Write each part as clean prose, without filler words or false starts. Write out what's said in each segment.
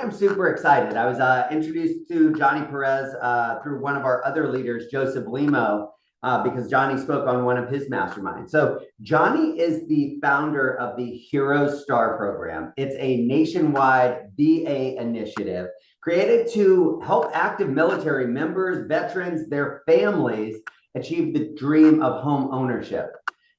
am super excited. I was introduced to Johnny Perez through one of our other leaders, Joseph Limo, because Johnny spoke on one of his masterminds. So, Johnny is the founder of the Hero Star program. It's a nationwide VA initiative created to help active military members, veterans, their families achieve the dream of home ownership.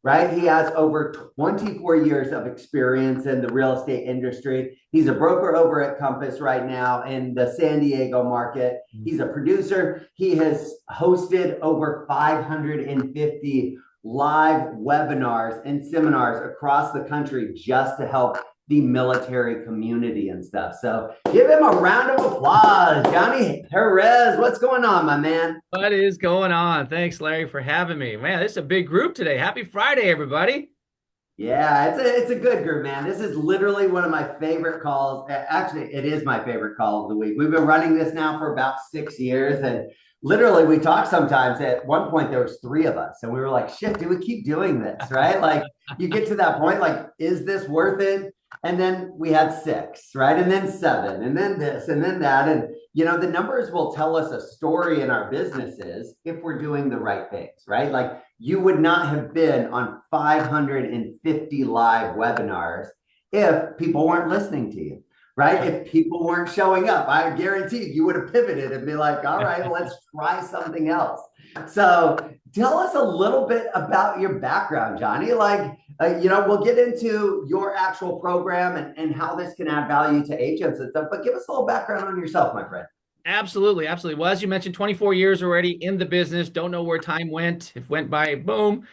Right? He has over 24 years of experience in the real estate industry. He's a broker over at Compass right now in the San Diego market. He's a producer. He has hosted over 550 live webinars and seminars across the country just to help the military community and stuff. So give him a round of applause. Johnny Perez, what's going on, my man? What is going on? Thanks, Larry, for having me. Man, this is a big group today. Happy Friday, everybody. Yeah, it's a good group, man. This is literally one of my favorite calls. Actually, it is my favorite call of the week. We've been running this now for about 6 years, and literally we talk sometimes. At one point, there was three of us, and we were like, "Shit, do we keep doing this?" Right? Like, you get to that point, like, is this worth it? And then we had six, right? And then seven, and then this, and then that, and the numbers will tell us a story in our businesses if we're doing the right things, right? Like, you would not have been on 550 live webinars if people weren't listening to you, right? If people weren't showing up, I guarantee you would have pivoted and be like, all right, let's try something else. So tell us a little bit about your background, Johnny. Like, we'll get into your actual program and how this can add value to agents and stuff, but give us a little background on yourself, my friend. Absolutely, absolutely. Well, as you mentioned, 24 years already in the business. Don't know where time went. It went by boom.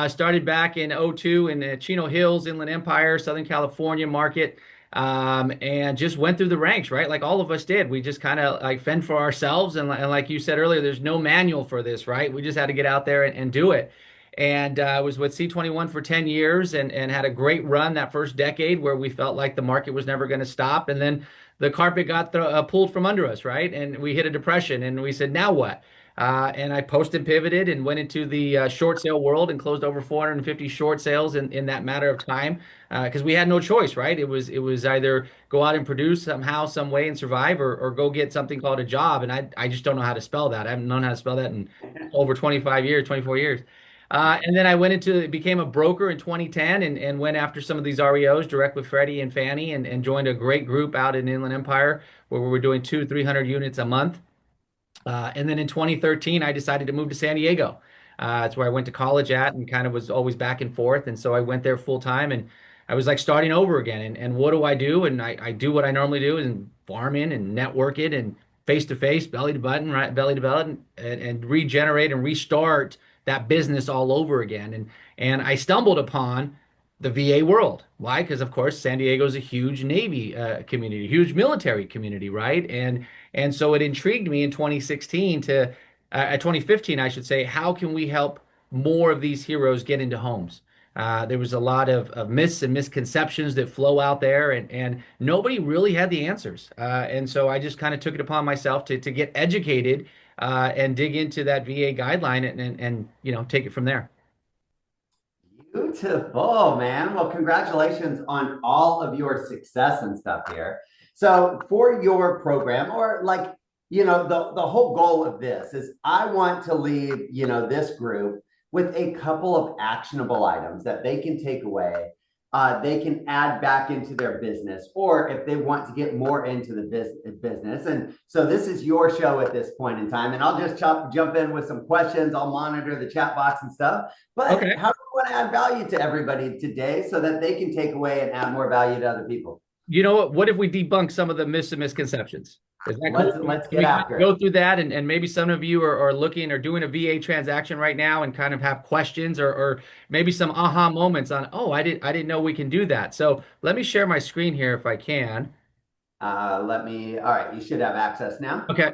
Started back in '02 in the Chino Hills, Inland Empire, Southern California market. And just went through the ranks, right? Like all of us did. We just kind of like fend for ourselves. And like you said earlier, there's no manual for this, right? We just had to get out there and do it. And I was with C21 for 10 years and had a great run that first decade where we felt like the market was never going to stop. And then the carpet got pulled from under us, right? And we hit a depression and we said, now what? And I post and pivoted and went into the short sale world and closed over 450 short sales in that matter of time because we had no choice, right? It was either go out and produce somehow, some way and survive or go get something called a job. And I just don't know how to spell that. I haven't known how to spell that in over 25 years, 24 years. And then I became a broker in 2010 and went after some of these REOs direct with Freddie and Fannie and joined a great group out in Inland Empire where we were doing 300 units a month. And then in 2013, I decided to move to San Diego. That's where I went to college at and kind of was always back and forth. And so I went there full time and I was like starting over again. And what do I do? And I do what I normally do and farm in and network it and face to face, belly to button, right? Belly to belly and regenerate and restart that business all over again. And I stumbled upon the VA world. Why? Because of course San Diego is a huge Navy community, huge military community, right? And so it intrigued me in 2016 to 2015, I should say, how can we help more of these heroes get into homes? There was a lot of myths and misconceptions that flow out there, and nobody really had the answers. And so I just kind of took it upon myself to get educated and dig into that VA guideline and take it from there. Beautiful, man. Well, congratulations on all of your success and stuff here. So, for your program, or like, the whole goal of this is I want to leave, this group with a couple of actionable items that they can take away, they can add back into their business, or if they want to get more into the business. And so this is your show at this point in time. And I'll just jump in with some questions. I'll monitor the chat box and stuff. But Okay. how do you want to add value to everybody today so that they can take away and add more value to other people? You know what? What if we debunk some of the myths and misconceptions? Is that cool? Let's Can get we kind after of it. go through that and maybe some of you are looking or doing a VA transaction right now and kind of have questions or maybe some aha moments on, oh, I didn't know we can do that. So let me share my screen here if I can. All right, you should have access now. Okay.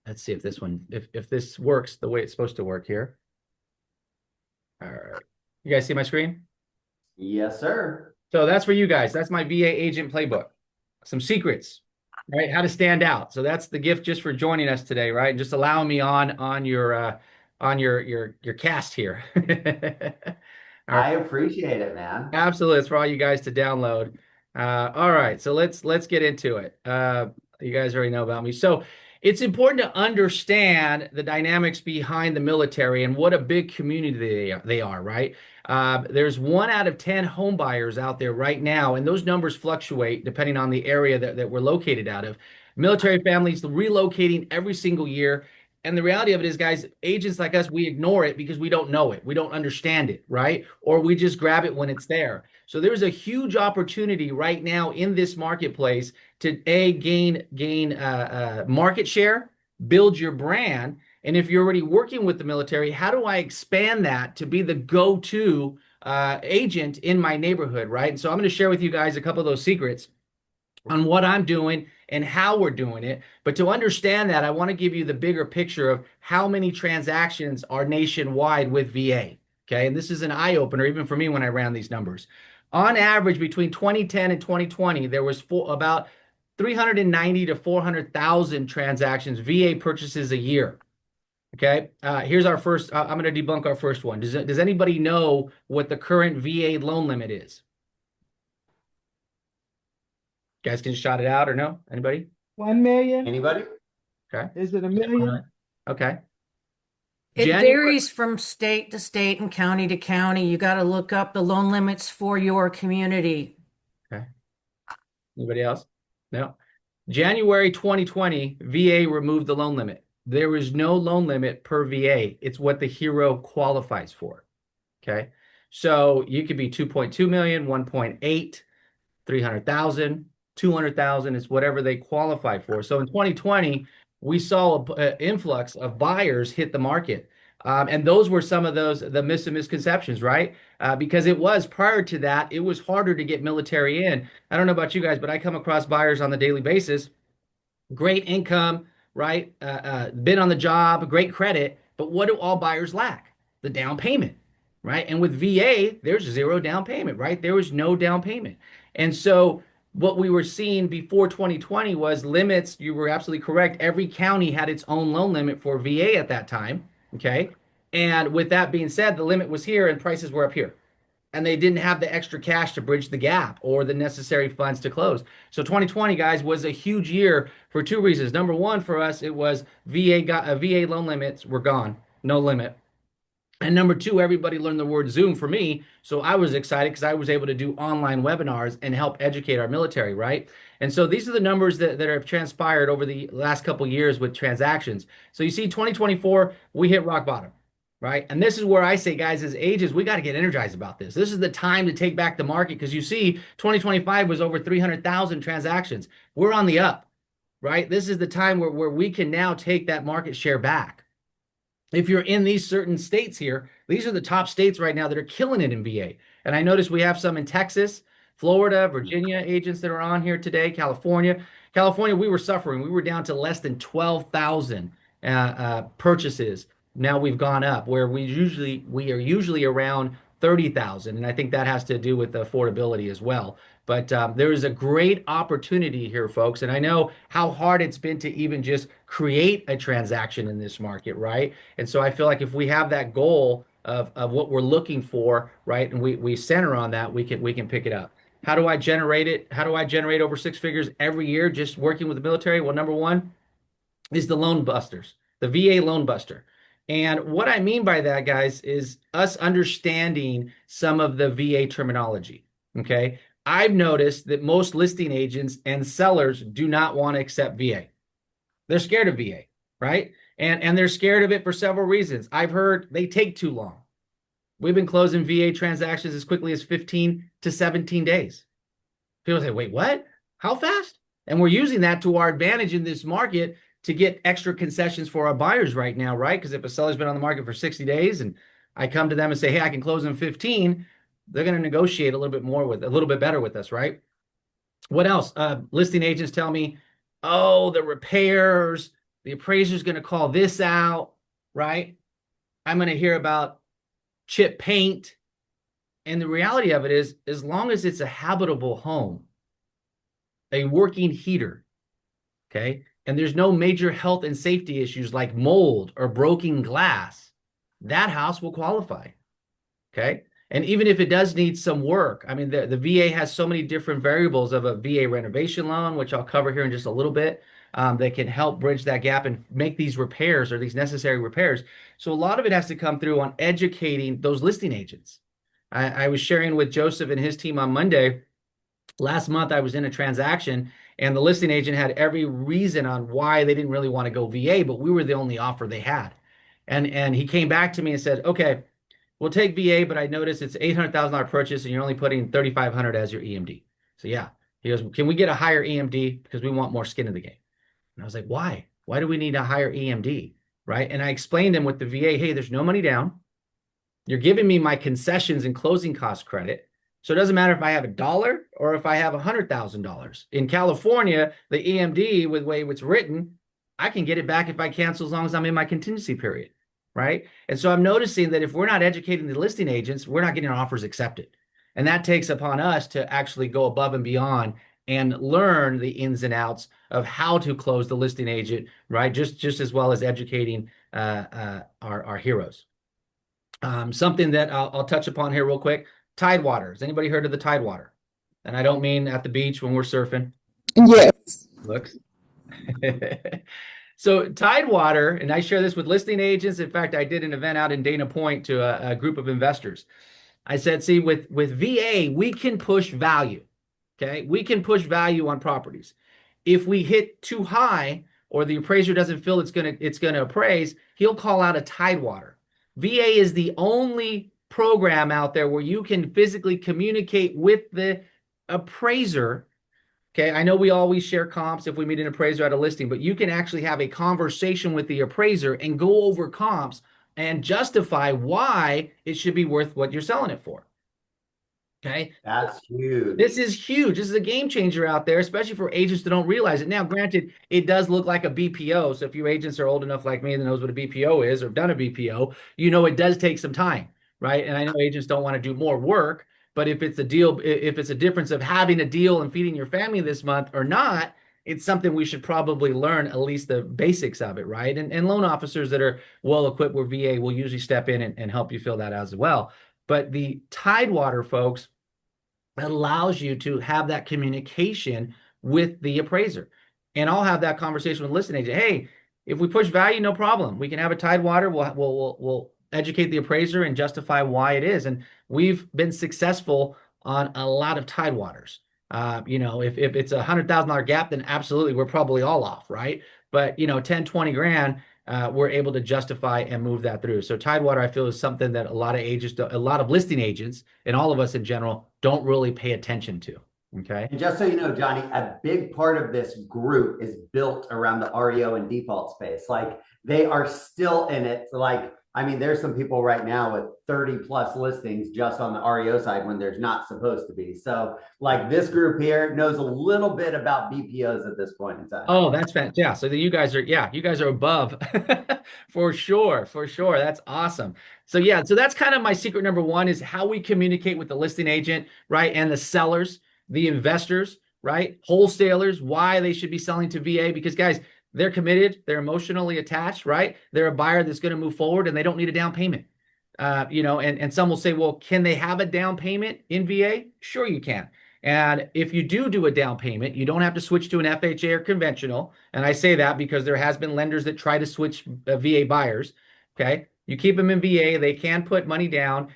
Let's see if this one, if this works the way it's supposed to work here. All right. You guys see my screen? Yes, sir. So that's for you guys. That's my VA agent playbook. Some secrets, right? How to stand out. So that's the gift just for joining us today, right? And just allowing me on your cast here. All right. I appreciate it, man. Absolutely. It's for all you guys to download. All right, so let's get into it. You guys already know about me. So it's important to understand the dynamics behind the military and what a big community they are, right? There's 1 out of 10 home buyers out there right now, and those numbers fluctuate depending on the area that we're located out of. Military families relocating every single year. And the reality of it is, guys, agents like us, we ignore it because we don't know it. We don't understand it, right? Or we just grab it when it's there. So there's a huge opportunity right now in this marketplace to gain market share, build your brand, and if you're already working with the military, how do I expand that to be the go-to agent in my neighborhood, right? And so I'm going to share with you guys a couple of those secrets on what I'm doing and how we're doing it. But to understand that, I want to give you the bigger picture of how many transactions are nationwide with VA. Okay. And this is an eye opener, even for me when I ran these numbers. On average, between 2010 and 2020, there was about 390 to 400,000 transactions, VA purchases a year. Okay. Here's our first. I'm going to debunk our first one. Does anybody know what the current VA loan limit is? You guys can shout it out or no? Anybody? 1 million? Anybody? Okay. Is it a Yeah, million? okay. It January. varies from state to state and county to county. You got to look up the loan limits for your community. Okay. Anybody else? No. January 2020, VA removed the loan limit. There is no loan limit per VA. It's what the hero qualifies for. Okay. So you could be 2.2 million, 1.8, 300,000, 200,000. It's whatever they qualify for. So in 2020, we saw an influx of buyers hit the market. And those were some of the misconceptions, right? Because it was prior to that, it was harder to get military in. I don't know about you guys, but I come across buyers on the daily basis, great income, right? Been on the job, great credit, but what do all buyers lack? The down payment, right? And with VA, there's zero down payment, right? There was no down payment. And so what we were seeing before 2020 was limits. You were absolutely correct. Every county had its own loan limit for VA at that time, okay? And with that being said, the limit was here and prices were up here and they didn't have the extra cash to bridge the gap or the necessary funds to close. So 2020, guys, was a huge year for two reasons. Number one, for us, it was VA loan limits were gone, no limit. And number two, everybody learned the word Zoom for me. So I was excited because I was able to do online webinars and help educate our military, right? And so these are the numbers that have transpired over the last couple of years with transactions. So you see 2024, we hit rock bottom, right? And this is where I say, guys, as agents, we got to get energized about this. This is the time to take back the market because you see 2025 was over 300,000 transactions. We're on the up, right? This is the time where we can now take that market share back. If you're in these certain states here, these are the top states right now that are killing it in VA. And I noticed we have some in Texas, Florida, Virginia agents that are on here today, California. California, we were suffering. We were down to less than 12,000 purchases. Now we've gone up where we are usually around 30,000. And I think that has to do with affordability as well. But there is a great opportunity here, folks. And I know how hard it's been to even just create a transaction in this market, right? And so I feel like if we have that goal of what we're looking for, right, and we center on that, we can pick it up. How do I generate it? How do I generate over six figures every year just working with the military? Well, number one is the loan busters, the VA loan buster. And what I mean by that, guys, is us understanding some of the VA terminology. Okay. I've noticed that most listing agents and sellers do not want to accept VA. They're scared of VA, right? And they're scared of it for several reasons. I've heard they take too long. We've been closing VA transactions as quickly as 15 to 17 days. People say, wait, what? How fast? And we're using that to our advantage in this market to get extra concessions for our buyers right now, right? Because if a seller's been on the market for 60 days and I come to them and say, hey, I can close in 15, they're going to negotiate a little bit better with us, right? What else? Listing agents tell me, oh, the repairs, the appraiser's going to call this out, right? I'm going to hear about chip paint. And the reality of it is, as long as it's a habitable home, a working heater, okay, and there's no major health and safety issues like mold or broken glass, that house will qualify, okay? And even if it does need some work, I mean, the VA has so many different variables of a VA renovation loan, which I'll cover here in just a little bit, that can help bridge that gap and make these repairs or these necessary repairs. So a lot of it has to come through on educating those listing agents. I was sharing with Joseph and his team on Monday. Last month, I was in a transaction, and the listing agent had every reason on why they didn't really want to go VA, but we were the only offer they had. And he came back to me and said, "Okay, we'll take VA, but I noticed it's $800,000 purchase, and you're only putting 3,500 as your EMD." So yeah, he goes, "Can we get a higher EMD because we want more skin in the game?" And I was like, "Why? Why do we need a higher EMD?" Right? And I explained to him with the VA, "Hey, there's no money down. You're giving me my concessions and closing cost credit. So it doesn't matter if I have $1 or if I have $100,000. In California, the EMD, with the way it's written, I can get it back if I cancel as long as I'm in my contingency period, right?" And so I'm noticing that if we're not educating the listing agents, we're not getting our offers accepted. And that takes upon us to actually go above and beyond and learn the ins and outs of how to close the listing agent, right? Just as well as educating our heroes. Something that I'll touch upon here real quick. Tidewater. Has anybody heard of the Tidewater? And I don't mean at the beach when we're surfing. Yes. Looks. So Tidewater, and I share this with listing agents. In fact, I did an event out in Dana Point to a group of investors. I said, see, with VA, we can push value. Okay. We can push value on properties. If we hit too high or the appraiser doesn't feel it's gonna appraise, he'll call out a Tidewater. VA is the only program out there where you can physically communicate with the appraiser. Okay, I know we always share comps if we meet an appraiser at a listing, but you can actually have a conversation with the appraiser and go over comps and justify why it should be worth what you're selling it for. Okay. That's huge. This is huge. This is a game changer out there, especially for agents that don't realize it. Now, granted, it does look like a BPO. So if your agents are old enough like me that knows what a BPO is or have done a BPO, you know it does take some time, right? And I know agents don't want to do more work, but if it's a deal, if it's a difference of having a deal and feeding your family this month or not, it's something we should probably learn at least the basics of it, right? And loan officers that are well equipped with VA will usually step in and help you fill that out as well. But the Tidewater folks allows you to have that communication with the appraiser. And I'll have that conversation with listing agent. Hey, if we push value, no problem. We can have a Tidewater. We'll educate the appraiser and justify why it is. And we've been successful on a lot of Tidewaters. If it's $100,000 gap, then absolutely, we're probably all off, right? But 10, 20 grand, we're able to justify and move that through. So Tidewater, I feel, is something that a lot of agents, a lot of listing agents, and all of us in general don't really pay attention to. Okay. And just so you know, Johnny, a big part of this group is built around the REO and default space. Like they are still in it. Like, I mean, there's some people right now with 30 plus listings just on the REO side when there's not supposed to be. So like this group here knows a little bit about BPOs at this point in time. Oh, that's fantastic. Yeah. So you guys are above for sure. For sure. That's awesome. So yeah, so that's kind of my secret number one is how we communicate with the listing agent, right? And the sellers, the investors, right? Wholesalers, why they should be selling to VA, because guys, they're committed, they're emotionally attached, right? They're a buyer that's going to move forward and they don't need a down payment. And some will say, well, can they have a down payment in VA? Sure, you can. And if you do a down payment, you don't have to switch to an FHA or conventional. And I say that because there has been lenders that try to switch VA buyers. Okay. You keep them in VA, they can put money down.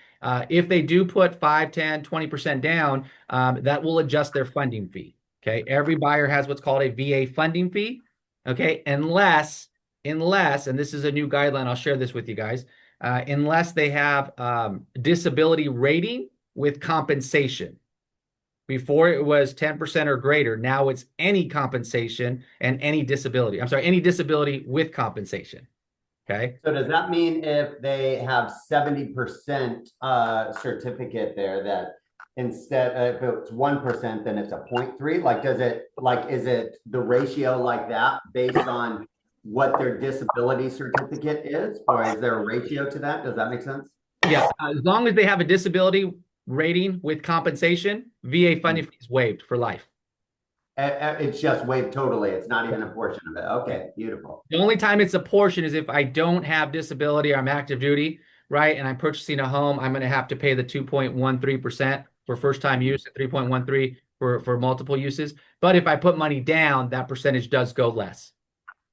If they do put 5, 10, 20% down, that will adjust their funding fee. Okay. Every buyer has what's called a VA funding fee. Okay. Unless, and this is a new guideline, I'll share this with you guys, unless they have disability rating with compensation. Before it was 10% or greater. Now it's any compensation and any disability. I'm sorry, any disability with compensation. Okay. So does that mean if they have 70% certificate there that instead if it's 1%, then it's a 0.3? Like is it the ratio like that based on what their disability certificate is? Or is there a ratio to that? Does that make sense? Yeah. As long as they have a disability rating with compensation, VA funding fee is waived for life. It's just waived totally. It's not even a portion of it. Okay, beautiful. The only time it's a portion is if I don't have disability or I'm active duty, right, and I'm purchasing a home, I'm going to have to pay the 2.13% for first time use and 3.13 for multiple uses. But if I put money down, that percentage does go less.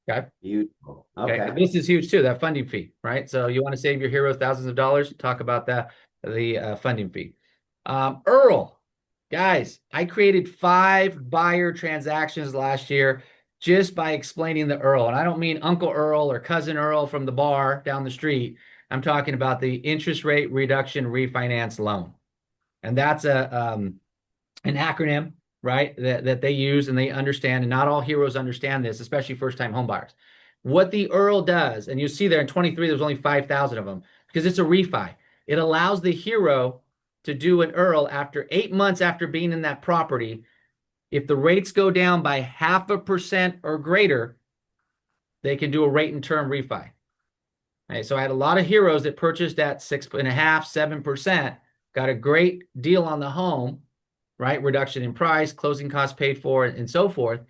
Okay. Beautiful. Okay. Okay. And this is huge too, that funding fee, right? So you want to save your hero thousands of dollars, talk about that, the funding fee. EARL, guys, I created 5 buyer transactions last year just by explaining the EARL. And I don't mean Uncle Earl or Cousin Earl from the bar down the street. I'm talking about the interest rate reduction refinance loan. And that's an acronym, right? That they use and they understand, and not all heroes understand this, especially first-time home buyers. What the EARL does, and you see there in 23, there's only 5,000 of them because it's a refi. It allows the hero to do an EARL after 8 months after being in that property. If the rates go down by 0.5% or greater, they can do a rate and term refi. Right, so I had a lot of heroes that purchased at 6.5%, 7%, got a great deal on the home, right? Reduction in price, closing costs paid for, and so forth.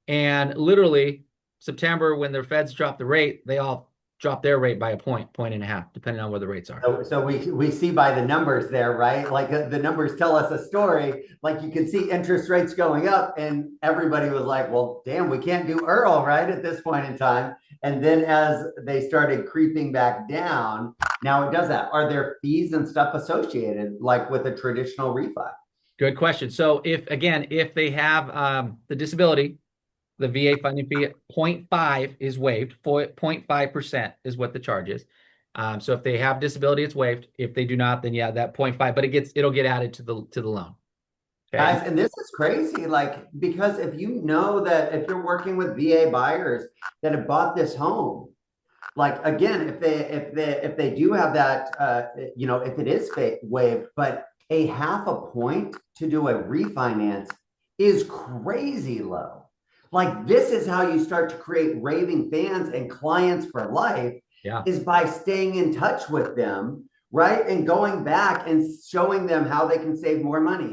And literally, September, when the feds dropped the rate, they all dropped their rate by a point, 1.5, depending on where the rates are. So we see by the numbers there, right? Like the numbers tell us a story. Like you can see interest rates going up, and everybody was like, "Well, damn, we can't do EARL right at this point in time." And then as they started creeping back down, now it does that. Are there fees and stuff associated, like with a traditional refi? Good question. So if they have the disability, the VA funding fee at 0.5 is waived. 0.5% is what the charge is. So if they have disability, it's waived. If they do not, then yeah, that 0.5, but it'll get added to the loan. Okay. Guys, and this is crazy, like, because if you know that if you're working with VA buyers that have bought this home, like again, if they do have that, if it is waived, but a 0.5 point to do a refinance is crazy low. Like this is how you start to create raving fans and clients for life. Yeah. Is by staying in touch with them, right? And going back and showing them how they can save more money,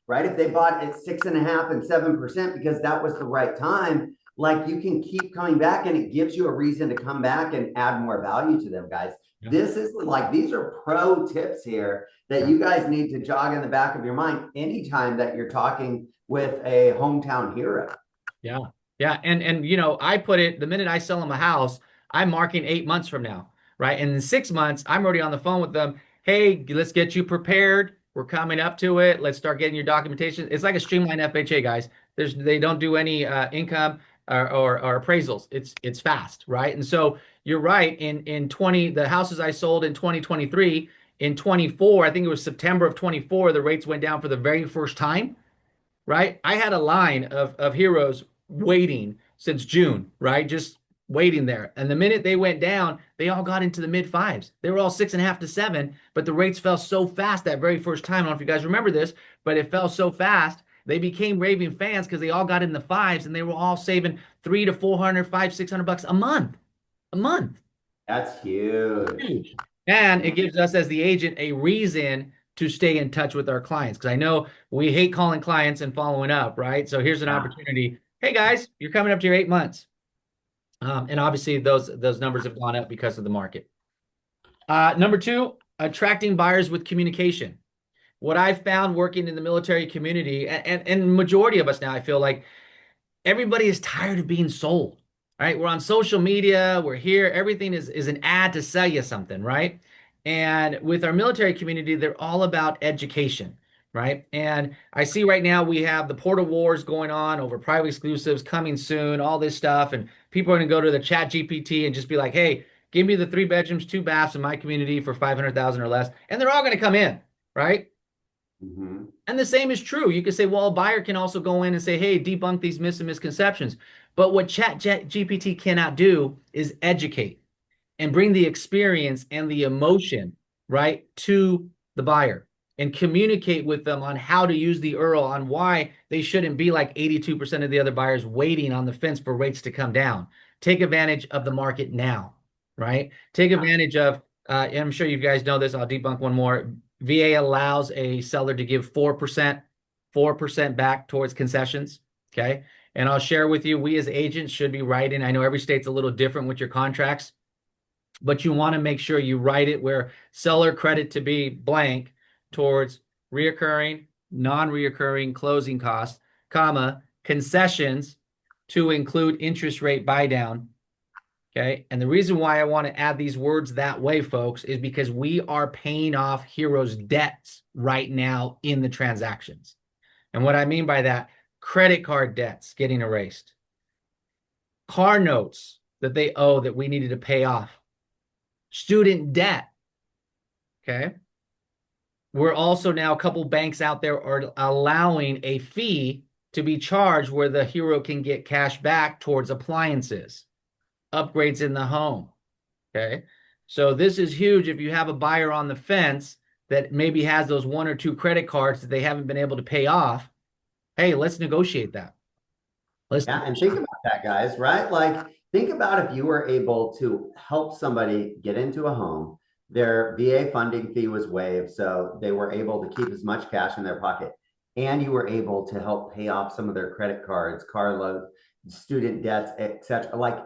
right? If they bought at 6.5% and 7% because that was the right time, like you can keep coming back and it gives you a reason to come back and add more value to them, guys. Yeah. This is like, these are pro tips here that you guys need to jog in the back of your mind anytime that you're talking with a hometown hero. Yeah. Yeah. And I put it, the minute I sell them a house, I'm marking 8 months from now, right? And in 6 months, I'm already on the phone with them. Hey, let's get you prepared. We're coming up to it. Let's start getting your documentation. It's like a streamlined FHA, guys. They don't do any income or appraisals. It's fast, right? And so you're right. In the houses I sold in 2023, in 24, I think it was September of 24, the rates went down for the very first time, right? I had a line of heroes waiting since June, right? Just waiting there. And the minute they went down, they all got into the mid fives. They were all 6.5 to 7, but the rates fell so fast that very first time. I don't know if you guys remember this, but it fell so fast. They became raving fans because they all got in the fives and they were all saving $300 to $400, $500, $600 a month. A month. That's huge. And it gives us as the agent a reason to stay in touch with our clients. Because I know we hate calling clients and following up, right? So here's an opportunity. Hey guys, you're coming up to your 8 months. And obviously those numbers have gone up because of the market. Number 2, attracting buyers with communication. What I've found working in the military community, and majority of us now, I feel like everybody is tired of being sold, right? We're on social media, we're here, everything is an ad to sell you something, right? And with our military community, they're all about education, right? And I see right now we have the portal wars going on over private exclusives coming soon, all this stuff, and people are going to go to the chat GPT and just be like, hey, give me the 3 bedrooms, 2 baths in my community for 500,000 or less, and they're all going to come in, right? Mm-hmm. And the same is true. You could say, well, a buyer can also go in and say, hey, debunk these myths and misconceptions. But what chat GPT cannot do is educate and bring the experience and the emotion, right, to the buyer and communicate with them on how to use the EARL, on why they shouldn't be like 82% of the other buyers waiting on the fence for rates to come down. Take advantage of the market now, right? Take advantage of, and I'm sure you guys know this, I'll debunk one more. VA allows a seller to give 4% back towards concessions, okay? And I'll share with you, we as agents should be writing, I know every state's a little different with your contracts, but you want to make sure you write it where seller credit to be blank towards reoccurring, non-reoccurring closing costs, comma, concessions to include interest rate buy down. Okay. And the reason why I want to add these words that way, folks, is because we are paying off Hero's debts right now in the transactions. And what I mean by that, credit card debts getting erased, car notes that they owe that we needed to pay off, student debt. Okay. We're also now, a couple banks out there are allowing a fee to be charged where the hero can get cash back towards appliances, upgrades in the home. Okay. So this is huge if you have a buyer on the fence that maybe has those 1 or 2 credit cards that they haven't been able to pay off. Hey, let's negotiate that. Yeah, and think about that, guys, right? Like, think about if you were able to help somebody get into a home, their VA funding fee was waived, so they were able to keep as much cash in their pocket, and you were able to help pay off some of their credit cards, car loans, student debts, etc. Like,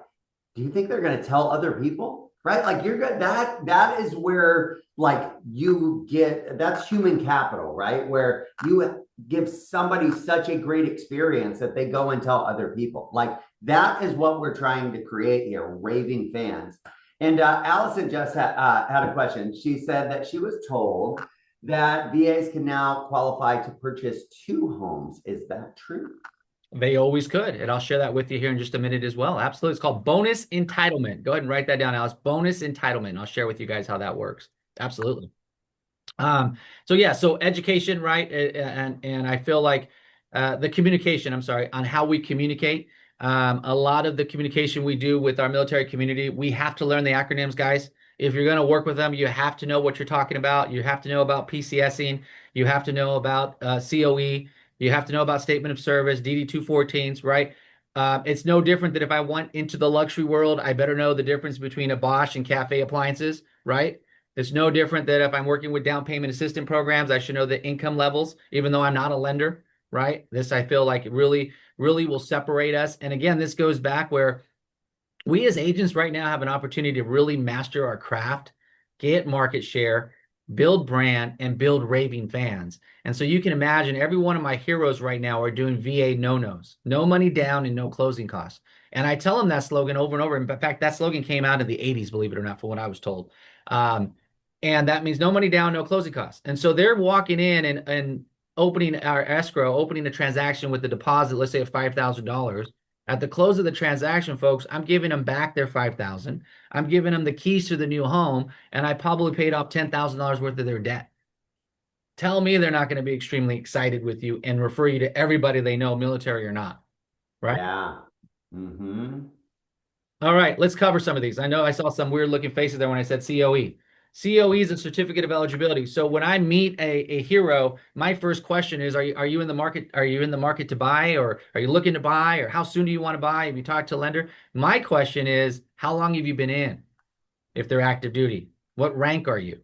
do you think they're going to tell other people? Right? Like, you're good. That is where, like, you get, that's human capital, right? Where you give somebody such a great experience that they go and tell other people. Like, that is what we're trying to create here, raving fans. And Allison just had a question. She said that she was told that VAs can now qualify to purchase 2 homes. Is that true? They always could. And I'll share that with you here in just a minute as well. Absolutely. It's called bonus entitlement. Go ahead and write that down, Alice. Bonus entitlement. I'll share with you guys how that works. Absolutely. So yeah, so education, right? And I feel like the communication, I'm sorry, on how we communicate. A lot of the communication we do with our military community, we have to learn the acronyms, guys. If you're going to work with them, you have to know what you're talking about. You have to know about PCSing. You have to know about COE. You have to know about statement of service, DD-214s, right? It's no different than if I went into the luxury world, I better know the difference between a Bosch and Cafe appliances, right? It's no different that if I'm working with down payment assistance programs, I should know the income levels, even though I'm not a lender, right? This I feel like it really, really will separate us. And again, this goes back where we as agents right now have an opportunity to really master our craft, get market share, build brand, and build raving fans. And so you can imagine every one of my heroes right now are doing VA no-nos, no money down and no closing costs. And I tell them that slogan over and over. In fact, that slogan came out in the 80s, believe it or not, from what I was told. And that means no money down, no closing costs. And so they're walking in and opening our escrow, opening the transaction with the deposit, let's say of $5,000. At the close of the transaction, folks, I'm giving them back their $5,000. I'm giving them the keys to the new home, and I probably paid off $10,000 worth of their debt. Tell me they're not going to be extremely excited with you and refer you to everybody they know, military or not, right? Yeah. Mm-hmm. All right, let's cover some of these. I know I saw some weird looking faces there when I said COE. COE is a certificate of eligibility. So when I meet a hero, my first question is, are you in the market? Are you in the market to buy, or are you looking to buy, or how soon do you want to buy? Have you talked to a lender? My question is, how long have you been in? If they're active duty, what rank are you?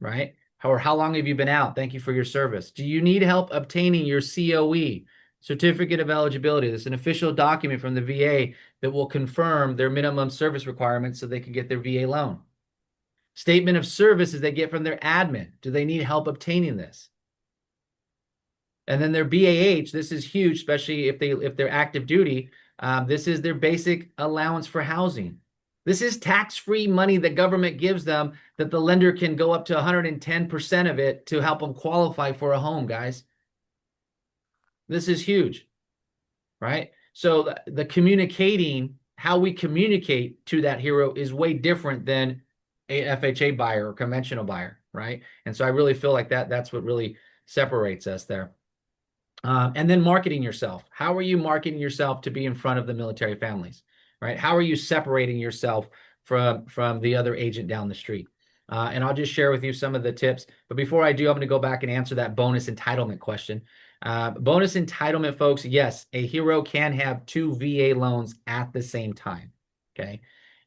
Right? Or how long have you been out? Thank you for your service. Do you need help obtaining your COE, certificate of eligibility? That's an official document from the VA that will confirm their minimum service requirements so they can get their VA loan. Statement of services they get from their admin. Do they need help obtaining this? And then their BAH, this is huge, especially if they're active duty. This is their basic allowance for housing. This is tax-free money the government gives them that the lender can go up to 110% of it to help them qualify for a home, guys. This is huge, right? So the communicating, how we communicate to that hero is way different than a FHA buyer or conventional buyer, right? And so I really feel like that's what really separates us there. And then marketing yourself. How are you marketing yourself to be in front of the military families, right? How are you separating yourself from the other agent down the street? And I'll just share with you some of the tips. But before I do, I'm going to go back and answer that bonus entitlement question. Bonus entitlement, folks, yes, a hero can have 2 VA loans at the same time, okay?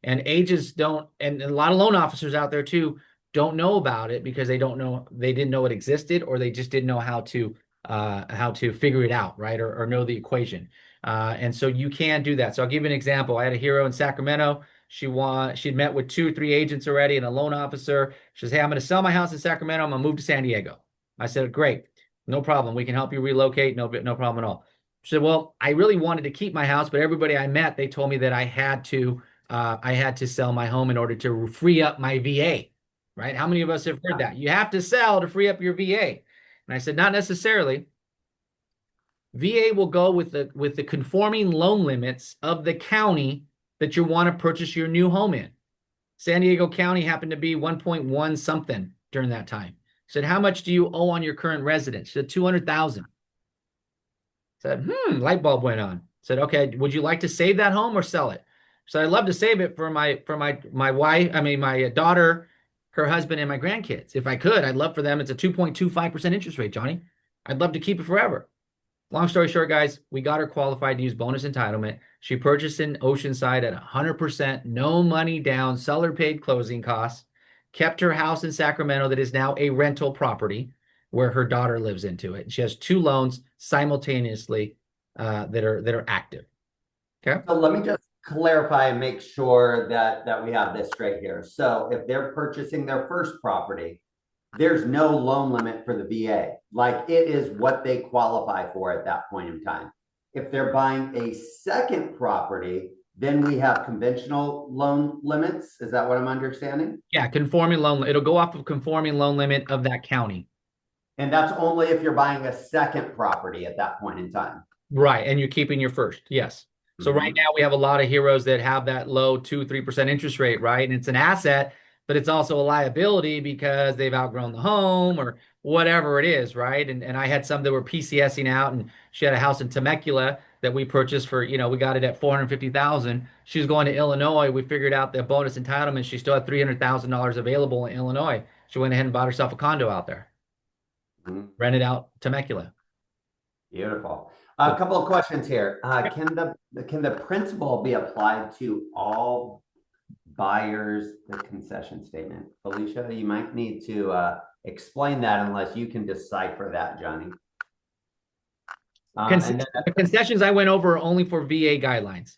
And agents don't, and a lot of loan officers out there too, don't know about it because they didn't know it existed, or they just didn't know how to figure it out, right? Or know the equation. And so you can do that. So I'll give you an example. I had a hero in Sacramento. She'd met with 2 or 3 agents already and a loan officer. She says, hey, I'm going to sell my house in Sacramento. I'm going to move to San Diego. I said, great, no problem. We can help you relocate. No problem at all. She said, well, I really wanted to keep my house, but everybody I met, they told me that I had to sell my home in order to free up my VA, right? How many of us have heard that? You have to sell to free up your VA. And I said, not necessarily. VA will go with the conforming loan limits of the county that you want to purchase your new home in. San Diego County happened to be 1.1 something during that time. Said, how much do you owe on your current residence? She said, 200,000. Said, light bulb went on. Said, okay, would you like to save that home or sell it? So I'd love to save it for my wife, my daughter, her husband, and my grandkids. If I could, I'd love for them. It's a 2.25% interest rate, Johnny. I'd love to keep it forever. Long story short, guys, we got her qualified to use bonus entitlement. She purchased in Oceanside at 100%, no money down, seller paid closing costs, kept her house in Sacramento that is now a rental property where her daughter lives into it. She has 2 loans simultaneously that are active. Okay. So let me just clarify and make sure that we have this straight here. So if they're purchasing their first property, there's no loan limit for the VA. Like, it is what they qualify for at that point in time. If they're buying a second property, then we have conventional loan limits. Is that what I'm understanding? Yeah, conforming loan. It'll go off of conforming loan limit of that county. And that's only if you're buying a second property at that point in time. Right. And you're keeping your first. Yes. So right now we have a lot of heroes that have that low 2-3% interest rate, right? And it's an asset, but it's also a liability because they've outgrown the home or whatever it is, right? And I had some that were PCSing out, and she had a house in Temecula that we purchased for, we got it at 450,000. She was going to Illinois. We figured out the bonus entitlement. She still had $300,000 available in Illinois. She went ahead and bought herself a condo out there, rented out Temecula. Beautiful. A couple of questions here. Can the principal be applied to all buyers, the concession statement? Felicia, you might need to explain that unless you can decipher that, Johnny. The concessions I went over are only for VA guidelines.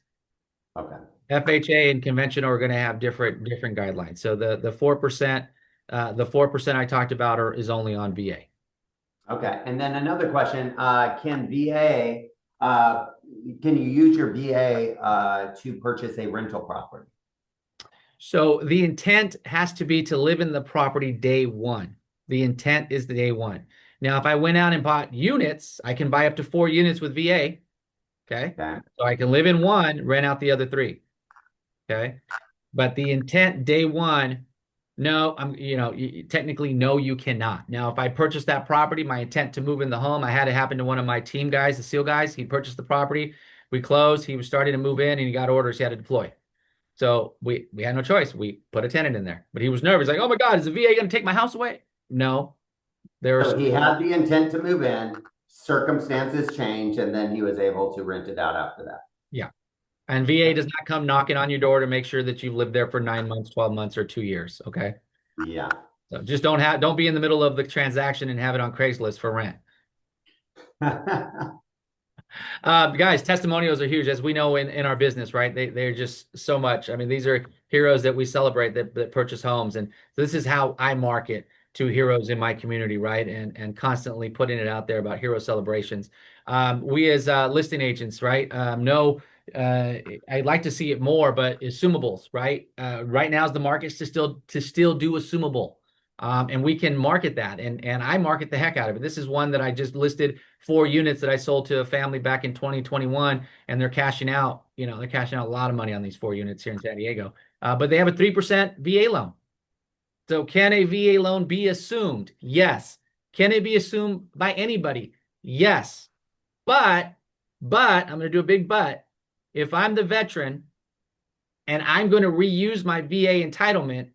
Okay. FHA and conventional are going to have different guidelines. So the 4%, the 4% I talked about is only on VA. Okay. And then another question, can you use your VA to purchase a rental property? So the intent has to be to live in the property day one. The intent is the day one. Now, if I went out and bought units, I can buy up to 4 units with VA. Okay. So I can live in one, rent out the other 3. Okay. But the intent day one, no, technically, no, you cannot. Now, if I purchased that property, my intent to move in the home, I had it happen to one of my team guys, the SEAL guys. He purchased the property. We closed. He was starting to move in, and he got orders. He had to deploy. So we had no choice. We put a tenant in there, but he was nervous. Like, oh my God, is the VA going to take my house away? No. So he had the intent to move in. Circumstances changed, and then he was able to rent it out after that. Yeah. And VA does not come knocking on your door to make sure that you've lived there for 9 months, 12 months, or 2 years. Okay. Yeah. So just don't be in the middle of the transaction and have it on Craigslist for rent. Guys, testimonials are huge, as we know in our business, right? They're just so much. I mean, these are heroes that we celebrate that purchase homes. And this is how I market to heroes in my community, right? And constantly putting it out there about hero celebrations. We as listing agents, right? I'd like to see it more, but assumables, right? Right now is the market to still do assumable. And we can market that, and I market the heck out of it. This is one that I just listed 4 units that I sold to a family back in 2021, and they're cashing out. They're cashing out a lot of money on these 4 units here in San Diego. But they have a 3% VA loan. So can a VA loan be assumed? Yes. Can it be assumed by anybody? Yes. But I'm going to do a big but. If I'm the veteran and I'm going to reuse my VA entitlement,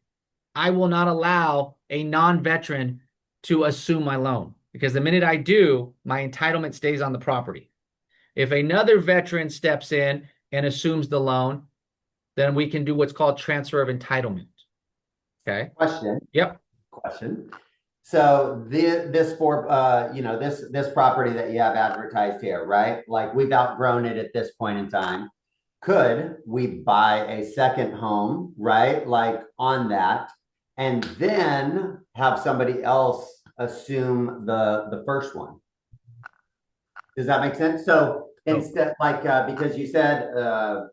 I will not allow a non-veteran to assume my loan, because the minute I do, my entitlement stays on the property. If another veteran steps in and assumes the loan, then we can do what's called transfer of entitlement. Okay. Question. Yep. Question. So this property that you have advertised here, right? Like, we've outgrown it at this point in time. could we buy a second home, right? Like on that, and then have somebody else assume the first one? Does that make sense? So Oh, instead, like because you said a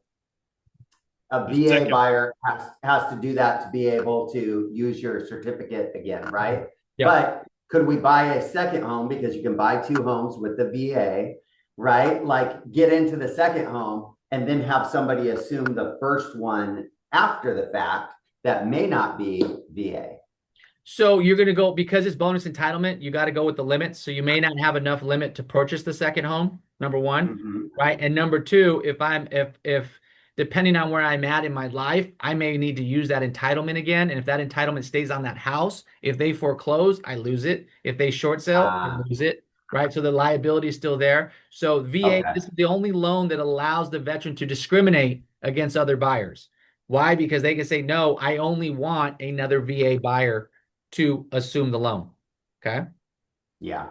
The VA second, buyer has to do that to be able to use your certificate again, right? yep. But could we buy a second home because you can buy two homes with the VA, right? Like get into the second home and then have somebody assume the first one after the fact that may not be VA. So you're going to go, because it's bonus entitlement, you got to go with the limits. So you may not have enough limit to purchase the second home, number one, Mhm. right? And number two, if depending on where I'm at in my life, I may need to use that entitlement again. And if that entitlement stays on that house, if they foreclose, I lose it. If they short sell, I lose it, right? So the liability is still there. So VA, Okay. this is the only loan that allows the veteran to discriminate against other buyers. Why? Because they can say, no, I only want another VA buyer to assume the loan. Okay. Yeah.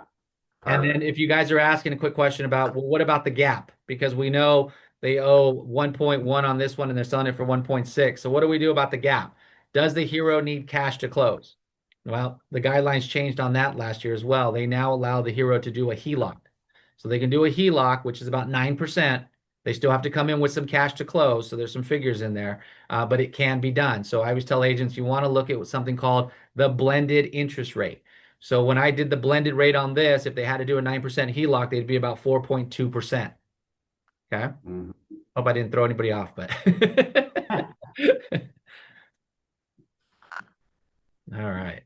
And then Perfect. if you guys are asking a quick question about, well, what about the gap? Because we know they owe 1.1 on this one and they're selling it for 1.6. So what do we do about the gap? Does the hero need cash to close? Well, the guidelines changed on that last year as well. They now allow the hero to do a HELOC. So they can do a HELOC, which is about 9%. They still have to come in with some cash to close. So there's some figures in there, but it can be done. So I always tell agents, you want to look at something called the blended interest rate. So when I did the blended rate on this, if they had to do a 9% HELOC, they'd be about 4.2%. Okay. Mhm. Hope I didn't throw anybody off, but all right.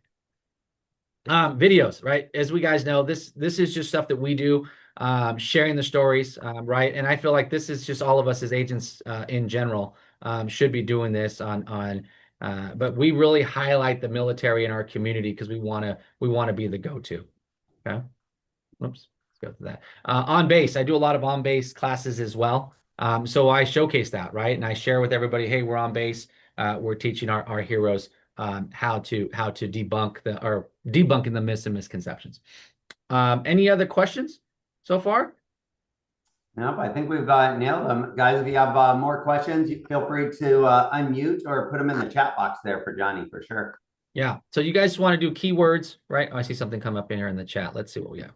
Videos, right? As we guys know, this is just stuff that we do, sharing the stories, right? And I feel like this is just all of us as agents in general should be doing this but we really highlight the military in our community because we want to be the go-to. Okay. Oops, let's go to that. On base, I do a lot of on base classes as well. So I showcase that, right? And I share with everybody, hey, we're on base. We're teaching our heroes how to debunking the myths and misconceptions. Any other questions so far? Nope, I think we've nailed them. Guys, if you have more questions, feel free to unmute or put them in the chat box there for Johnny for sure. Yeah. So you guys want to do keywords, right? Oh, I see something come up in here in the chat. Let's see what we have.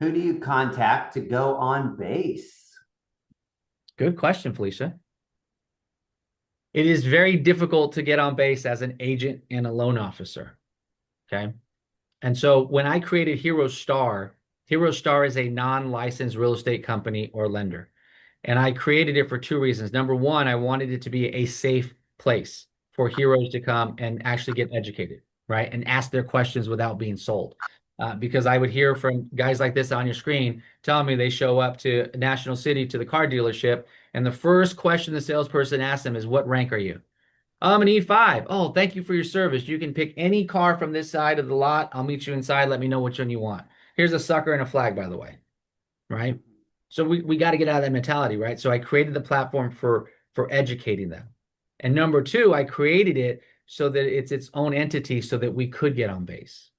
Who do you contact to go on base? Good question, Felicia. It is very difficult to get on base as an agent and a loan officer. Okay. And so when I created Hero Star is a non-licensed real estate company or lender. And I created it for two reasons. Number one, I wanted it to be a safe place for heroes to come and actually get educated, right? And ask their questions without being sold. Because I would hear from guys like this on your screen telling me they show up to National City to the car dealership, and the first question the salesperson asks them is, "What rank are you?" I'm an E5. Oh, thank you for your service. You can pick any car from this side of the lot. I'll meet you inside. Let me know which one you want. Here's a sucker and a flag, by the way. Right? So we got to get out of that mentality, right? So I created the platform for educating them. And number two, I created it so that it's its own entity so that we could get on base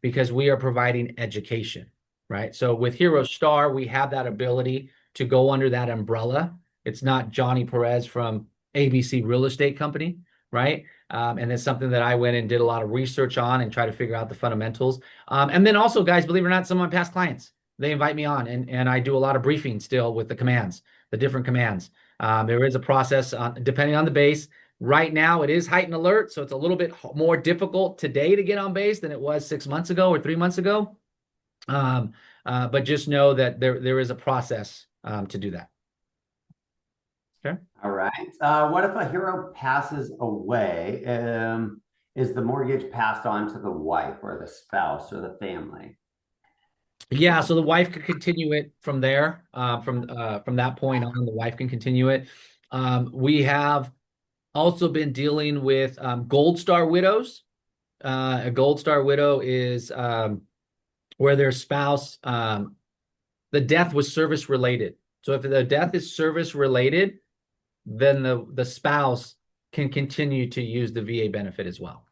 because we are providing education, right? So with Hero Star, we have that ability to go under that umbrella. It's not Johnny Perez from ABC Real Estate Company, right? And it's something that I went and did a lot of research on and try to figure out the fundamentals. And then also, guys, believe it or not, some of my past clients, they invite me on and I do a lot of briefing still with the commands, the different commands. There is a process depending on the base. Right now, it is heightened alert, so it's a little bit more difficult today to get on base than it was 6 months ago or 3 months ago. But just know that there is a process to do that. Okay. All right. What if a hero passes away? Is the mortgage passed on to the wife or the spouse or the family? Yeah, so the wife could continue it from there. From that point on, the wife can continue it. We have also been dealing with Gold Star widows. A Gold Star widow is where their spouse, the death was service related. So if the death is service related, then the spouse can continue to use the VA benefit as well.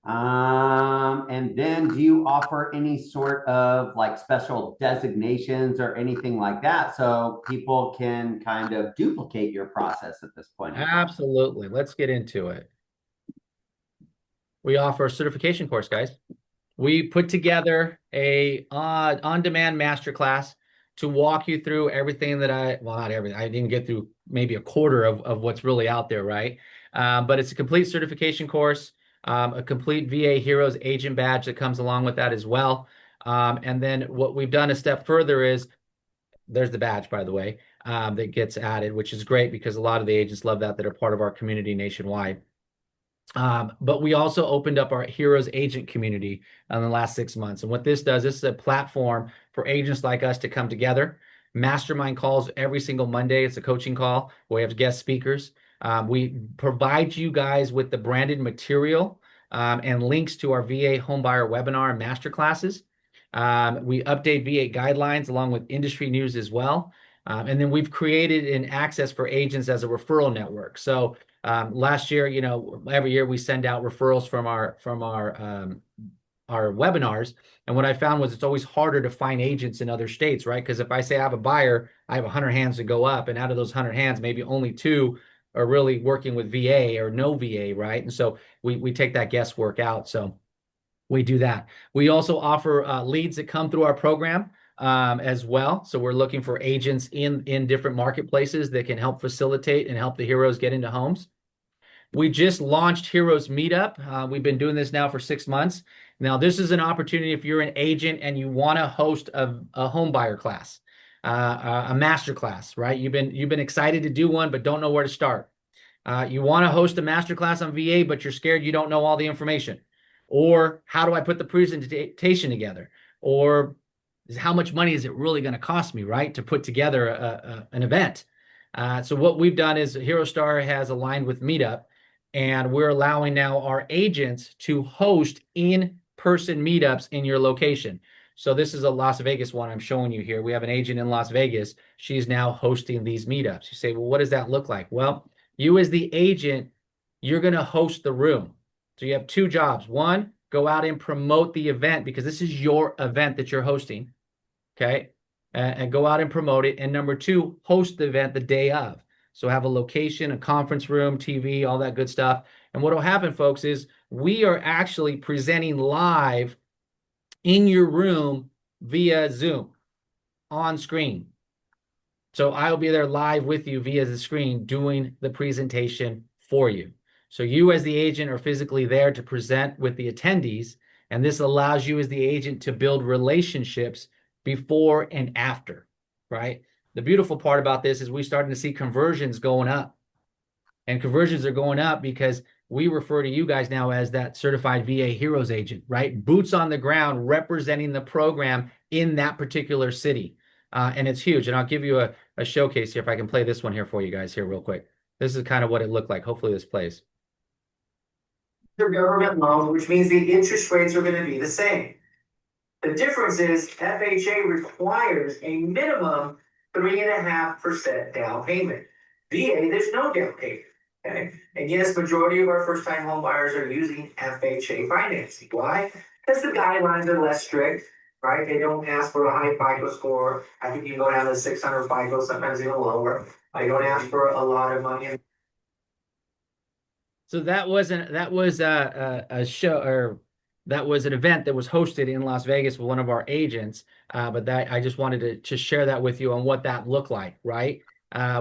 And then do you offer any sort of like special designations or anything like that so people can kind of duplicate your process at this point in time? Absolutely. Let's get into it. We offer a certification course, guys. We put together a on-demand masterclass to walk you through everything well, not everything. I didn't get through maybe a quarter of what's really out there, right? But it's a complete certification course, a complete VA Heroes agent badge that comes along with that as well. And then what we've done a step further is there's the badge, by the way, that gets added, which is great because a lot of the agents love that are part of our community nationwide. But we also opened up our Heroes agent community in the last 6 months. And what this does, this is a platform for agents like us to come together, mastermind calls every single Monday. It's a coaching call. We have guest speakers. We provide you guys with the branded material and links to our VA homebuyer webinar and masterclasses. We update VA guidelines along with industry news as well. And then we've created an access for agents as a referral network. So last year, every year we send out referrals from our webinars. And what I found was it's always harder to find agents in other states, right? Because if I say I have a buyer, I have 100 hands to go up, and out of those 100 hands, maybe only 2 are really working with VA or no VA, right? And so we take that guesswork out. So we do that. We also offer leads that come through our program as well. So we're looking for agents in different marketplaces that can help facilitate and help the heroes get into homes. We just launched Heroes Meetup. We've been doing this now for 6 months. Now, this is an opportunity if you're an agent and you want to host a home buyer class, a master class, right? You've been excited to do one, but don't know where to start. You want to host a master class on VA, but you're scared you don't know all the information. Or how do I put the presentation together? Or how much money is it really going to cost me, right, to put together an event? So what we've done is HeroStar has aligned with Meetup, and we're allowing now our agents to host in-person meetups in your location. So this is a Las Vegas one I'm showing you here. We have an agent in Las Vegas. She's now hosting these meetups. You say, well, what does that look like? Well, you as the agent, you're going to host the room. So you have 2 jobs. One, go out and promote the event because this is your event that you're hosting. Okay. And go out and promote it. And number 2, host the event the day of. So have a location, a conference room, TV, all that good stuff. And what will happen, folks, is we are actually presenting live in your room via Zoom on screen. So I'll be there live with you via the screen doing the presentation for you. So you as the agent are physically there to present with the attendees, and this allows you as the agent to build relationships before and after, right? The beautiful part about this is we're starting to see conversions going up. And conversions are going up because we refer to you guys now as that certified VA Heroes agent, right? Boots on the ground representing the program in that particular city. And it's huge. And I'll give you a showcase here if I can play this one here for you guys here real quick. This is kind of what it looked like. Hopefully this plays. Government loans, which means the interest rates are going to be the same. The difference is FHA requires a minimum 3.5% down payment. VA, there's no down payment. Okay. And yes, majority of our first-time home buyers are using FHA financing. Why? Because the guidelines are less strict, right? They don't ask for a high FICO score. I think you can go down to 600 FICO, sometimes even lower. I don't ask for a lot of money. So that was a show, or that was an event that was hosted in Las Vegas with one of our agents. But that I just wanted to share that with you on what that looked like, right?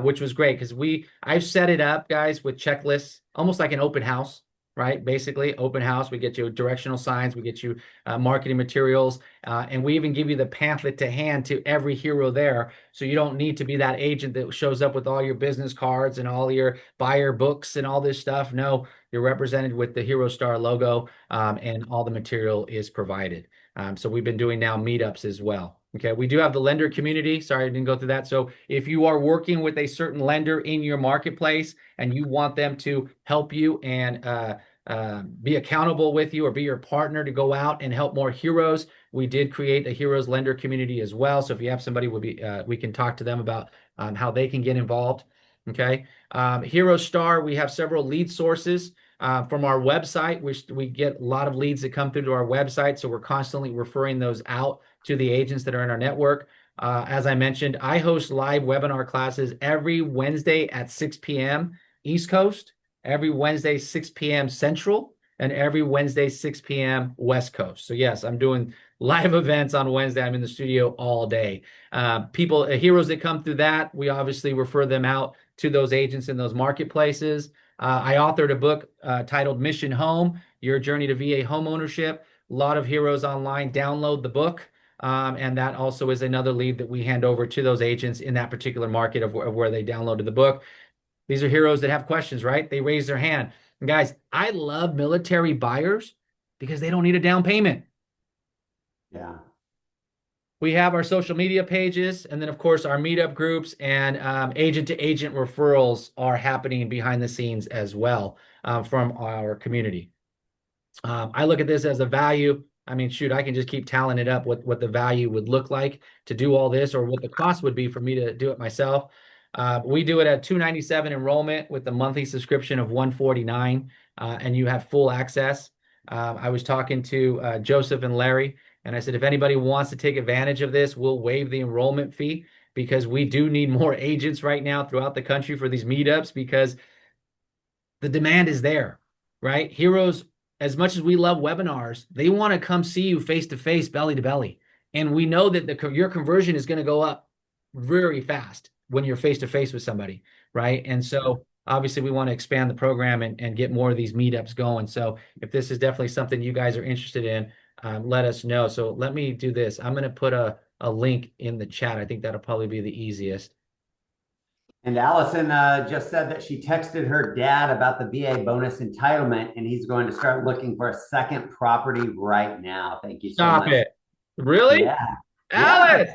Which was great because I've set it up, guys, with checklists, almost like an open house, right? Basically, open house. We get you directional signs, we get you marketing materials, and we even give you the pamphlet to hand to every hero there. So you don't need to be that agent that shows up with all your business cards and all your buyer books and all this stuff. No, you're represented with the Hero Star logo, and all the material is provided. So we've been doing now meetups as well. Okay, we do have the lender community. Sorry, I didn't go through that. So if you are working with a certain lender in your marketplace and you want them to help you and be accountable with you or be your partner to go out and help more heroes, we did create a heroes lender community as well. So if you have somebody, we can talk to them about how they can get involved. Okay, Hero Star, we have several lead sources. From our website, we get a lot of leads that come through to our website, so we're constantly referring those out to the agents that are in our network. As I mentioned, I host live webinar classes every Wednesday at 6 p.m. East Coast, every Wednesday 6 p.m. Central, and every Wednesday 6 p.m. West Coast. So yes, I'm doing live events on Wednesday. I'm in the studio all day. Heroes that come through that, we obviously refer them out to those agents in those marketplaces. I authored a book titled Mission Home, Your Journey to VA Homeownership. A lot of heroes online download the book. And that also is another lead that we hand over to those agents in that particular market of where they downloaded the book. These are heroes that have questions, right? They raise their hand. And guys, I love military buyers because they don't need a down payment. Yeah. We have our social media pages, and then of course our meetup groups and agent to agent referrals are happening behind the scenes as well from our community. I look at this as a value. I mean, shoot, I can just keep tallying it up what the value would look like to do all this, or what the cost would be for me to do it myself. We do it at $297 enrollment with a monthly subscription of $149, and you have full access. I was talking to Joseph and Larry, and I said, if anybody wants to take advantage of this, we'll waive the enrollment fee, because we do need more agents right now throughout the country for these meetups, because the demand is there, right? Heroes, as much as we love webinars, they want to come see you face to face, belly to belly. And we know that your conversion is going to go up very fast when you're face to face with somebody, right? And so obviously we want to expand the program and get more of these meetups going. So if this is definitely something you guys are interested in, let us know. So let me do this. I'm going to put a link in the chat. I think that'll probably be the easiest. And Allison just said that she texted her dad about the VA bonus entitlement, and he's going to start looking for a second property right now. Thank you so Stop much. it. Really? Yeah. Alice!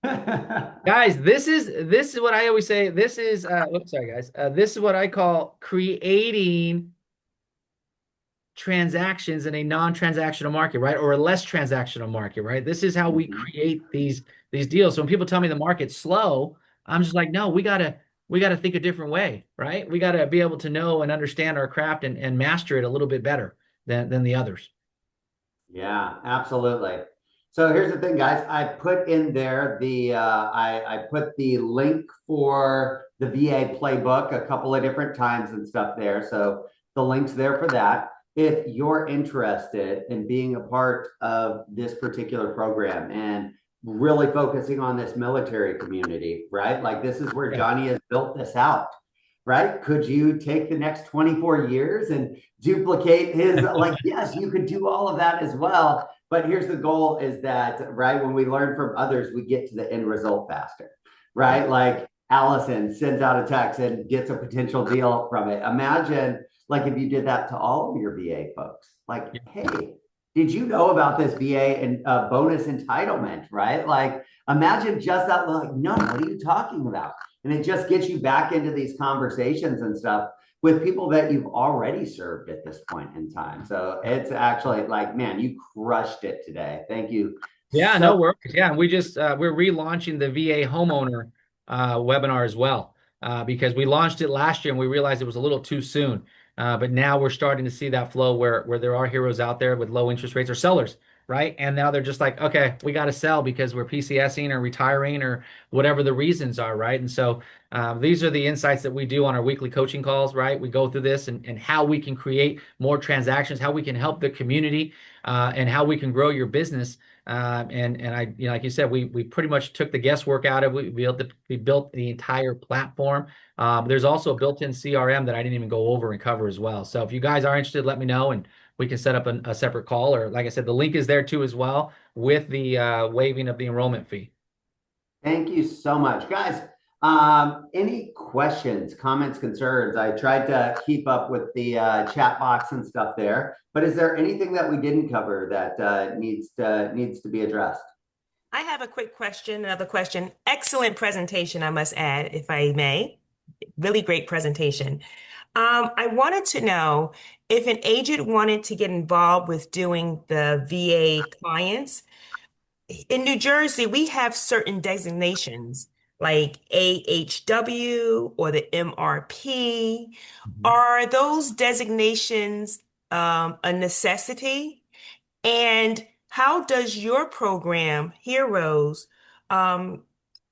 Yeah. Guys, this is what I always say. This is oops, sorry guys. This is what I call creating transactions in a non-transactional market, right? Or a less transactional market, right? This is how we create these deals. So when people tell me the market's slow, I'm just like, no, we gotta think a different way, right? We gotta be able to know and understand our craft and master it a little bit better than the others. Yeah, absolutely. So here's the thing, guys. I put in there I put the link for the VA playbook a couple of different times and stuff there. So the link's there for that. If you're interested in being a part of this particular program and really focusing on this military community, right? Like this is where Johnny has built this out, right? Could you take the next 24 years and duplicate his, like, yes, you could do all of that as well. But here's the goal is that, right, when we learn from others, we get to the end result faster, right? Like Allison sends out a text and gets a potential deal from it. Imagine like if you did that to all of your VA folks, like, hey, did you know about this VA and bonus entitlement, right? Like imagine just that, like, no, what are you talking about? And it just gets you back into these conversations and stuff with people that you've already served at this point in time. So it's actually like, man, you crushed it today. Thank you. Yeah, no worries. Yeah, and we just we're relaunching the VA homeowner webinar as well, because we launched it last year and we realized it was a little too soon. But now we're starting to see that flow where there are heroes out there with low interest rates or sellers, right? And now they're just like, okay, we got to sell because we're PCSing or retiring or whatever the reasons are, right? And so these are the insights that we do on our weekly coaching calls, right? We go through this and how we can create more transactions, how we can help the community, and how we can grow your business. And I, like you said, we pretty much took the guesswork out of it. We built the entire platform. There's also a built-in CRM that I didn't even go over and cover as well. So if you guys are interested, let me know and we can set up a separate call. Or like I said, the link is there too as well with the waiving of the enrollment fee. Thank you so much, guys. Any questions, comments, concerns? I tried to keep up with the chat box and stuff there, but is there anything that we didn't cover that needs to be addressed? I have a quick question, another question. Excellent presentation, I must add, if I may. Really great presentation. I wanted to know if an agent wanted to get involved with doing the VA clients. In New Jersey, we have certain designations, like AHW or the MRP? Mhm. Are those designations a necessity? And how does your program, Heroes, um,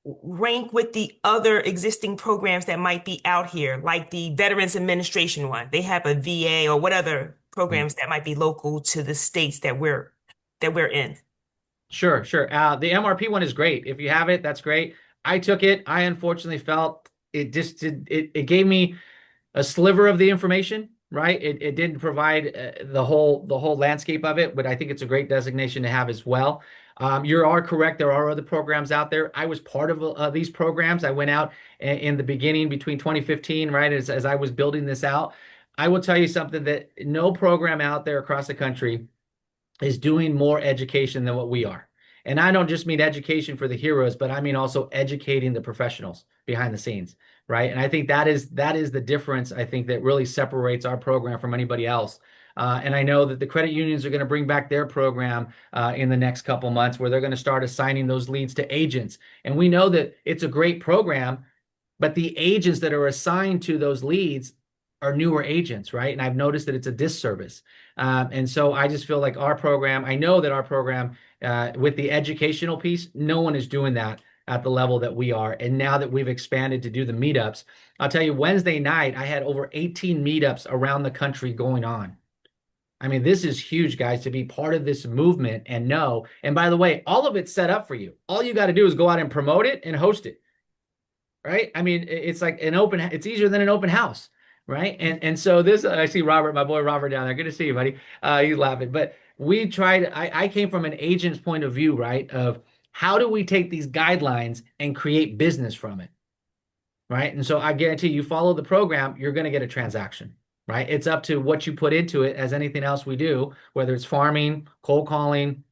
rank with the other existing programs that might be out here, like the Veterans Administration one? They have a VA, or what other programs that might be local to the states that we're in? Sure, sure. The MRP one is great. If you have it, that's great. I took it. I unfortunately felt it just did it gave me a sliver of the information, right? It didn't provide the whole landscape of it, but I think it's a great designation to have as well. You are correct. There are other programs out there. I was part of these programs. I went out in the beginning between 2015, right, as I was building this out. I will tell you something that no program out there across the country is doing more education than what we are. And I don't just mean education for the heroes, but I mean also educating the professionals behind the scenes, right? And I think that is the difference. I think that really separates our program from anybody else. And I know that the credit unions are going to bring back their program in the next couple months, where they're going to start assigning those leads to agents. And we know that it's a great program, but the agents that are assigned to those leads are newer agents, right? And I've noticed that it's a disservice. And so I just feel like our program, I know that our program, with the educational piece, no one is doing that at the level that we are. And now that we've expanded to do the meetups, I'll tell you, Wednesday night, I had over 18 meetups around the country going on. I mean, this is huge, guys, to be part of this movement and know. And by the way, all of it's set up for you. All you got to do is go out and promote it and host it, right? I mean, it's like it's easier than an open house, right? And so this, I see Robert, my boy Robert down there. Good to see you, buddy. He's laughing. But we tried, I came from an agent's point of view, right? Of how do we take these guidelines and create business from it, right? And so I guarantee you follow the program, you're going to get a transaction, right? It's up to what you put into it, as anything else we do, whether it's farming, cold calling,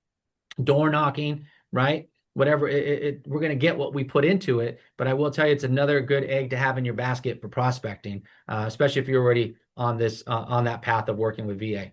door knocking, right? Whatever we're going to get what we put into it. But I will tell you, it's another good egg to have in your basket for prospecting, especially if you're already on this on that path of working with VA.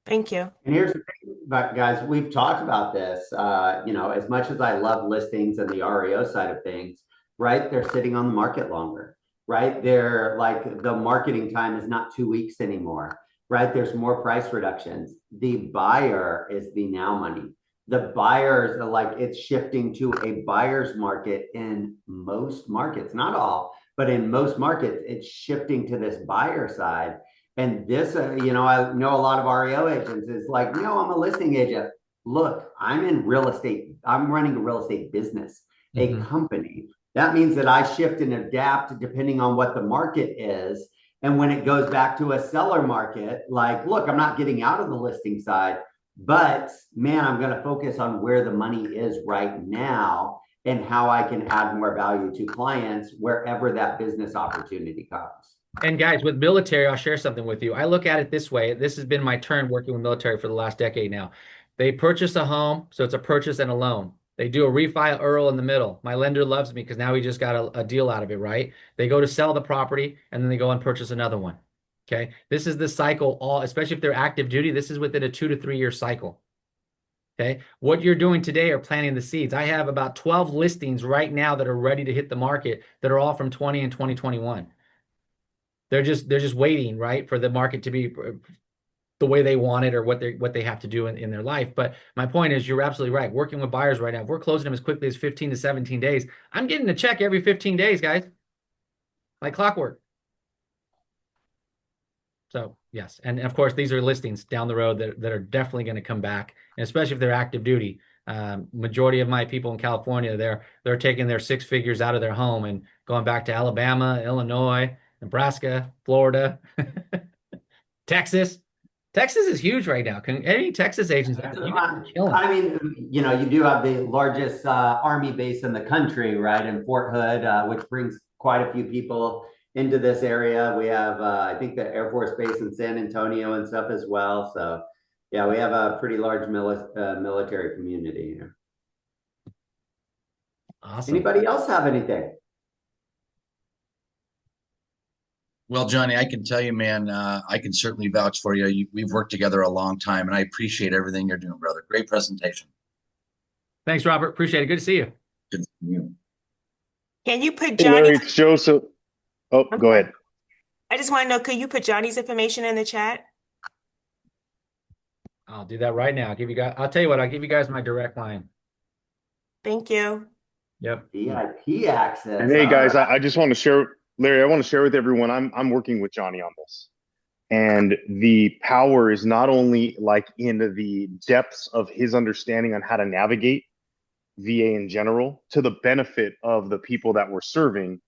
Thank you. And here's the thing, but guys, we've talked about this. As much as I love listings and the REO side of things, right? They're sitting on the market longer, right? They're like the marketing time is not 2 weeks anymore, right? There's more price reductions. The buyer is the now money. The buyers are like it's shifting to a buyer's market in most markets, not all, but in most markets, it's shifting to this buyer side. And this, I know a lot of REO agents is like, no, I'm a listing agent. Look, I'm in real estate. I'm running a real estate business, a company. That means that I shift and adapt depending on what the market is. And when it goes back to a seller market, like, look, I'm not getting out of the listing side, but man, I'm going to focus on where the money is right now and how I can add more value to clients wherever that business opportunity comes. And guys, with military, I'll share something with you. I look at it this way. This has been my turn working with military for the last decade now. They purchase a home, so it's a purchase and a loan. They do a refi EARL in the middle. My lender loves me because now he just got a deal out of it, right? They go to sell the property and then they go and purchase another one. Okay. This is the cycle, especially if they're active duty, this is within a 2 to 3 year cycle. Okay. What you're doing today are planting the seeds. I have about 12 listings right now that are ready to hit the market that are all from 20 and 2021. They're just waiting, right, for the market to be the way they want it or what they have to do in their life. But my point is, you're absolutely right. Working with buyers right now, if we're closing them as quickly as 15 to 17 days, I'm getting a check every 15 days, guys, like clockwork. So yes, and of course these are listings down the road that are definitely going to come back, and especially if they're active duty. Majority of my people in California, they're taking their 6 figures out of their home and going back to Alabama, Illinois, Nebraska, Florida, Texas. Texas is huge right now. Can any Texas agents? I mean, you do have the largest Army base in the country, right, in Fort Hood, which brings quite a few people into this area. We have, I think, the Air Force Base in San Antonio and stuff as well. So, yeah, we have a pretty large military community here. Awesome. Anybody else have anything? Well, Johnny, I can tell you, man, I can certainly vouch for you. We've worked together a long time, and I appreciate everything you're doing, brother. Great presentation. Thanks, Robert. Appreciate it. Good to see you. Good to see you. Can you put Hey, Larry, Johnny's? it's Joseph. Oh, I'm go sorry. ahead. I just want to know, could you put Johnny's information in the chat? I'll do that right now. I'll tell you what, I'll give you guys my direct line. Thank you. Yep. VIP And access. hey, All guys, right. I just want to share, Larry, I want to share with everyone, I'm working with Johnny on this. And the power is not only like in the depths of his understanding on how to navigate VA in general to the benefit of the people that we're serving.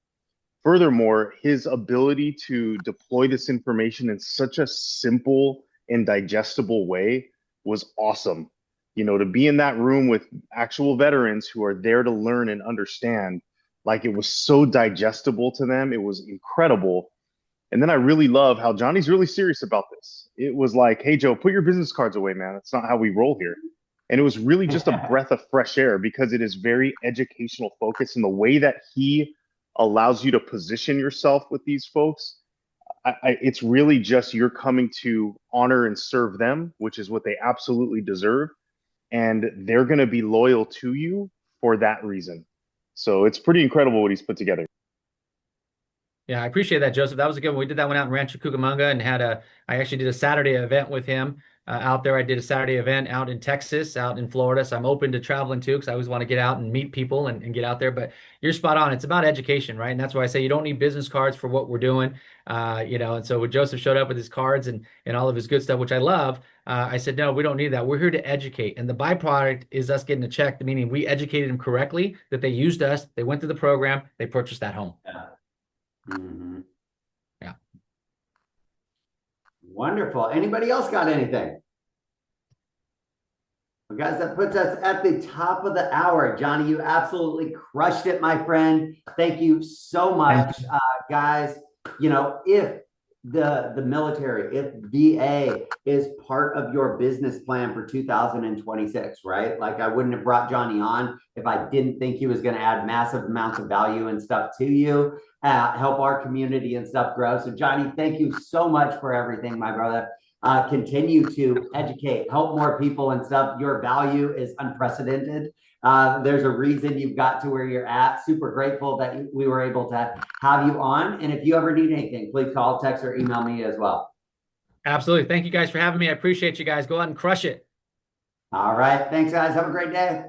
Furthermore, his ability to deploy this information in such a simple and digestible way was awesome. You know, to be in that room with actual veterans who are there to learn and understand, like it was so digestible to them. It was incredible. And then I really love how Johnny's really serious about this. It was like, hey, Joe, put your business cards away, man. That's not how we roll here. And it was really just a breath of fresh air because it is very educational focused in the way that he allows you to position yourself with these folks. It's really just you're coming to honor and serve them, which is what they absolutely deserve. And they're going to be loyal to you for that reason. So it's pretty incredible what he's put together. Yeah, I appreciate that, Joseph. That was a good one. We did that one out in Rancho Cucamonga and I actually did a Saturday event with him out there. I did a Saturday event out in Texas, out in Florida. So I'm open to traveling too, because I always want to get out and meet people and get out there. But you're spot on. It's about education, right? And that's why I say you don't need business cards for what we're doing. And so when Joseph showed up with his cards and all of his good stuff, which I love, I said, no, we don't need that. We're here to educate. And the byproduct is us getting a check, meaning we educated them correctly, that they used us, they went through the program, they purchased that home. Yeah. Mm-hmm. Yeah. Wonderful. Anybody else got anything? Well, guys, that puts us at the top of the hour. Johnny, you absolutely crushed it, my friend. Thank you so much, guys. You know, if the military, if VA is part of your business plan for 2026, right? Like I wouldn't have brought Johnny on if I didn't think he was going to add massive amounts of value and stuff to you, help our community and stuff grow. So Johnny, thank you so much for everything, my brother. Continue to educate, help more people and stuff. Your value is unprecedented. There's a reason you've got to where you're at. Super grateful that we were able to have you on. And if you ever need anything, please call, text, or email me as well. Absolutely. Thank you guys for having me. I appreciate you guys. Go out and crush it. All right. Thanks, guys. Have a great day.